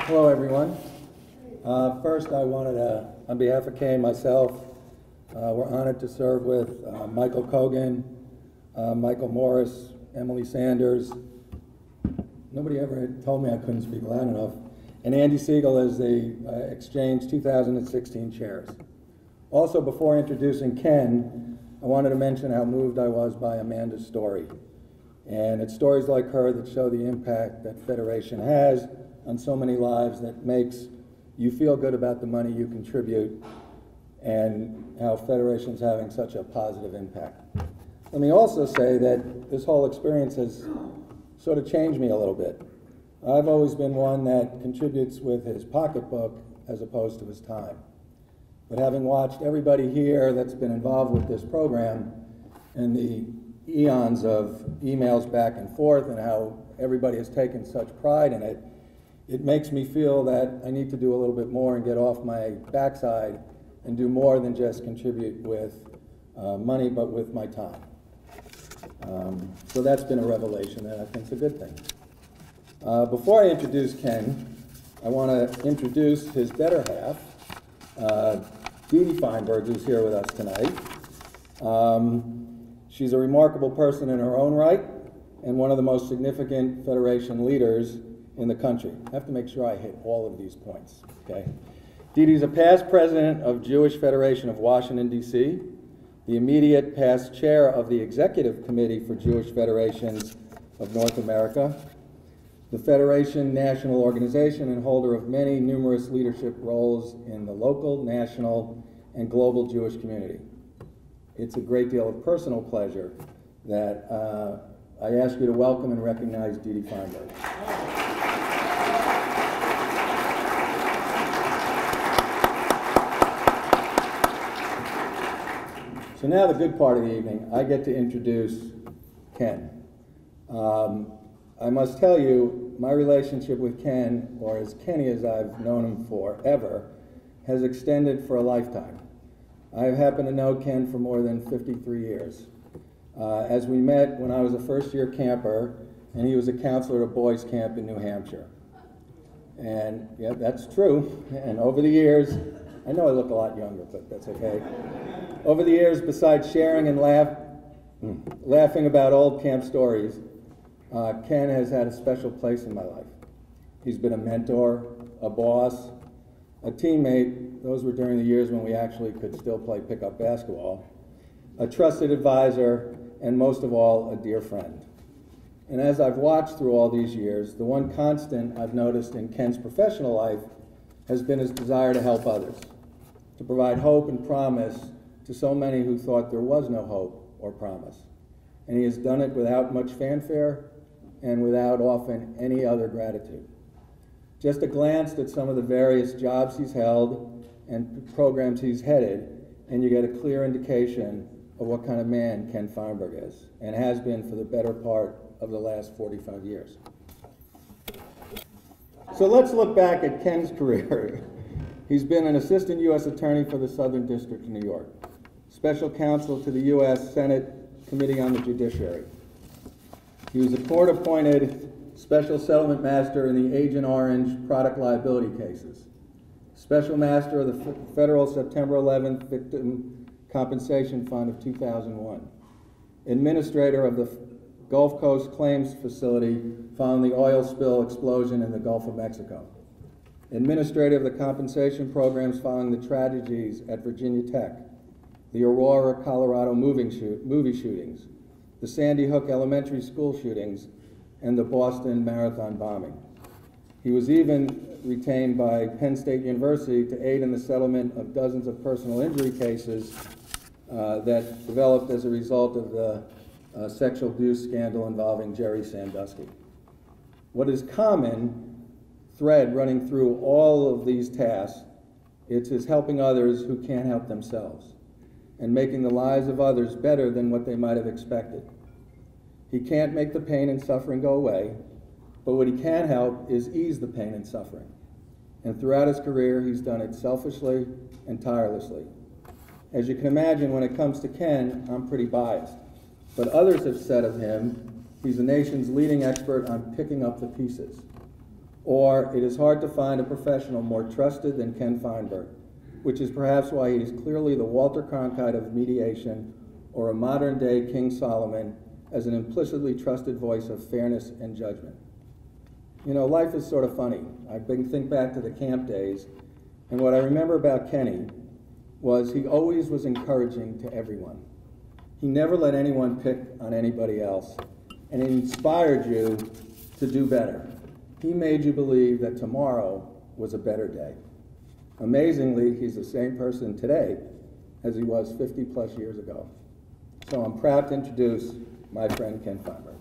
Hello, everyone. First, I wanted to, on behalf of Kay and myself, we're honored to serve with Michael Kogan, Michael Morris, Emily Sanders. Nobody ever had told me I couldn't speak loud enough. And Andy Siegel as the Exchange 2016 chairs. Also, before introducing Ken, I wanted to mention how moved I was by Amanda's story. And it's stories like her that show the impact that Federation has on so many lives that makes you feel good about the money you contribute and how Federation's having such a positive impact. Let me also say that this whole experience has sort of changed me a little bit. I've always been one that contributes with his pocketbook as opposed to his time. But having watched everybody here that's been involved with this program and the eons of emails back and forth and how everybody has taken such pride in it, it makes me feel that I need to do a little bit more and get off my backside and do more than just contribute with money, but with my time. So that's been a revelation, and I think it's a good thing. Before I introduce Ken, I want to introduce his better half, Dee Dee Feinberg, who's here with us tonight. She's a remarkable person in her own right and one of the most significant Federation leaders in the country. I have to make sure I hit all of these points, okay? Dee Dee's a past president of Jewish Federation of Washington, D.C., the immediate past chair of the Executive Committee for Jewish Federations of North America, the Federation national organization, and holder of many numerous leadership roles in the local, national, and global Jewish community. It's a great deal of personal pleasure that I ask you to welcome and recognize Dee Dee Feinberg. So now the good part of the evening, I get to introduce Ken. I must tell you, my relationship with Ken, or as Kenny as I've known him forever, has extended for a lifetime. I've happened to know Ken for more than 53 years. As we met when I was a first-year camper, and he was a counselor at boys' camp in New Hampshire. And yeah, that's true. And over the years, I know I look a lot younger, but that's okay. Over the years, besides sharing and laughing about old camp stories, Ken has had a special place in my life. He's been a mentor, a boss, a teammate. Those were during the years when we actually could still play pickup basketball, a trusted advisor, and most of all, a dear friend. And as I've watched through all these years, the one constant I've noticed in Ken's professional life has been his desire to help others, to provide hope and promise to so many who thought there was no hope or promise. And he has done it without much fanfare and without often any other gratitude. Just a glance at some of the various jobs he's held and programs he's headed, and you get a clear indication of what kind of man Ken Feinberg is, and has been for the better part of the last 45 years. So let's look back at Ken's career. He's been an assistant U.S. attorney for the Southern District of New York, special counsel to the U.S. Senate Committee on the Judiciary. He was a court-appointed special settlement master in the Agent Orange product liability cases, special master of the Federal September 11th Victim Compensation Fund of 2001, administrator of the Gulf Coast Claims Facility following the oil spill explosion in the Gulf of Mexico, administrator of the compensation programs following the tragedies at Virginia Tech, the Aurora, Colorado movie shootings, the Sandy Hook Elementary School shootings, and the Boston Marathon bombing. He was even retained by Penn State University to aid in the settlement of dozens of personal injury cases that developed as a result of the sexual abuse scandal involving Jerry Sandusky. What is common thread running through all of these tasks, it's his helping others who can't help themselves and making the lives of others better than what they might have expected. He can't make the pain and suffering go away, but what he can help is ease the pain and suffering. And throughout his career, he's done it selfishly and tirelessly. As you can imagine, when it comes to Ken, I'm pretty biased. But others have said of him, he's the nation's leading expert on picking up the pieces. Or it is hard to find a professional more trusted than Ken Feinberg, which is perhaps why he is clearly the Walter Cronkite of mediation, or a modern-day King Solomon as an implicitly trusted voice of fairness and judgment. You know, life is sort of funny. I think back to the camp days, and what I remember about Kenny was he always was encouraging to everyone. He never let anyone pick on anybody else, and he inspired you to do better. He made you believe that tomorrow was a better day. Amazingly, he's the same person today as he was 50 plus years ago. So I'm proud to introduce my friend Ken Feinberg.